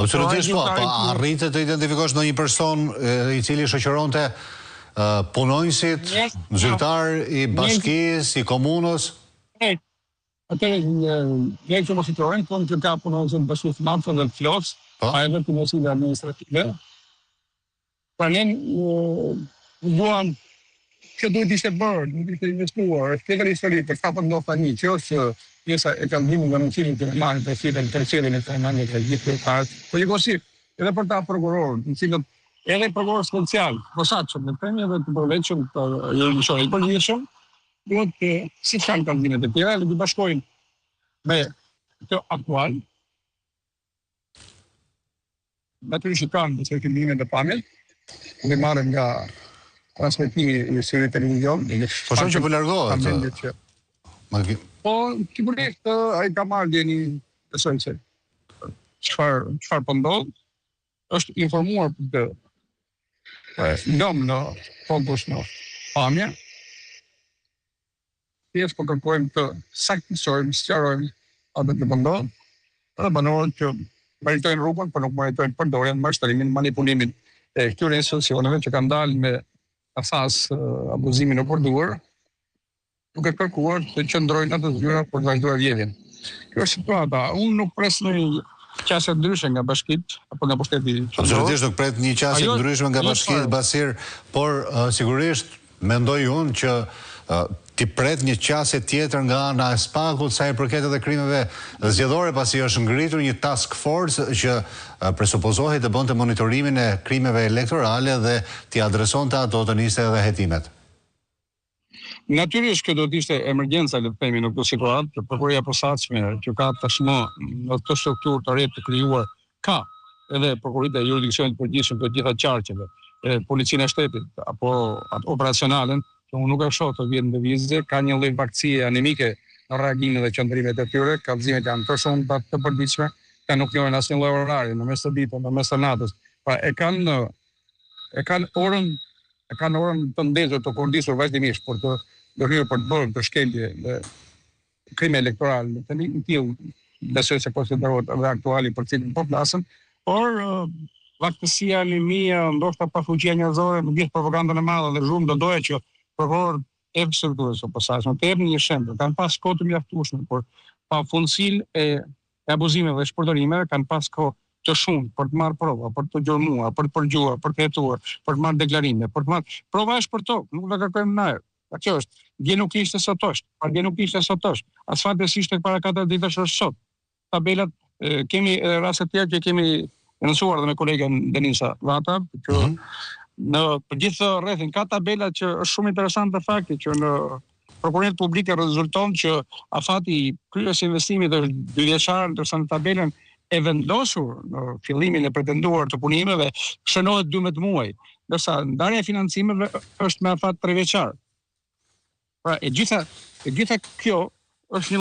Absolutisht po, arritet të identifikosh ndonjë person i cili shoqëronte punonjësit, zyrtar i bashkisë, i komunës? Atëherë, ne që mos i trojnë, tonë që ka punonjësit bashkisë Matës dhe Flos, a edhe punonjësit administrative. Pra ne duam që duhet ishte bërë, duhet ishte investuar, është tjetër histori për kapën do fani, që është pjesa e kaldimit nga mësimin të marrë të cilën terciarin e komunale të gjithë partë. Po njëkohësisht, edhe për ta prokurorë, në cilët edhe prokuror special, posaçëm në premje dhe të përveçëm të jurisdiksionit të përgjithshëm, duhet të si kanë kaldimet e tjera, dhe të bashkojnë me të aktual. Natyrisht kanë të kaldimet e pamjet, dhe marrën nga transmetimi i seri televizion. Po shumë që po largohet. Po, sigurisht, ai ka marrë djeni, besoj se çfarë po ndodh, është informuar për të ndom në fokus në pamje. Thjesht po kërkojmë të saktësojmë, sqarojmë atë që po ndodh, edhe banorët që meritojnë rrugën, por nuk meritojnë përdorjen, mashtarimin, manipulimin e këtyre institucioneve që kanë dalë me afas abuzimin e përduar, duke kërkuar të qëndrojnë atë zyra për të vazhduar vjedhjen. Kjo është situata. Unë nuk pres në qasje ndryshe nga bashkitë apo nga pushteti qendror. Absolutisht nuk pret një qasje ndryshme nga bashkitë Basir, por sigurisht mendoj unë që ti pret një qasje tjetër nga ana e Spakut sa i përket edhe krimeve zgjedhore, pasi është ngritur një task force që presupozohet të bënte monitorimin e krimeve elektorale dhe t'i adresonte ato të niste edhe hetimet. Natyrisht kjo do të ishte emergjenca, le të themi, në këtë situatë, që prokuroria e posaçme që ka tashmë në këtë strukturë të re të krijuar, ka edhe prokuroritë e jurisdiksionit të përgjithshëm të gjitha qarqeve, policinë e shtetit apo operacionalen, që unë nuk e shoh të vjen në lëvizje, ka një lloj vakcie anemike në reagimin dhe qëndrimet e tyre, kallëzimet janë të shumta të përditshme, ka nuk njohin asnjë lloj orari në mes të ditës, në mes të natës. Pra e kanë orën të ndezur të kurdisur vazhdimisht për të hyrë për të bërë të shkelje dhe krime elektorale. Në tillë besoj se konsiderohet edhe aktuali për cilin po flasëm, por vaktësia, anemia, ndoshta pa fuqia njerëzore, në gjithë propagandën e madhe dhe zhurmë do doja që prokurorët e strukturës së posaçme të jepnin një shembull. Kanë pas kohë të mjaftueshme, por pa fundësinë e abuzimeve dhe shpërdorimeve kanë pas kohë të shumë për të marrë prova, për të gjurmuar, për të përgjuar, për të hetuar, për të marrë deklarime, për të marrë prova është për tokë, nuk do kërkojmë na. Kjo është, dje nuk ishte sot është, dje nuk ishte sot është. Asfalti ishte para 4 ditësh është sot. Tabelat kemi raste të tjera që kemi nënsuar dhe me kolegen Denisa Vata, që në për gjithë rrethin ka tabela që është shumë interesante fakti që në prokurorinë publike rezulton që afati i kryes investimit është 2 vjeçar, ndërsa në tabelën e vendosur në fillimin e pretenduar të punimeve shënohet 12 muaj, ndërsa ndarja e financimeve është me afat 3 vjeçar. Pra e gjitha kjo është një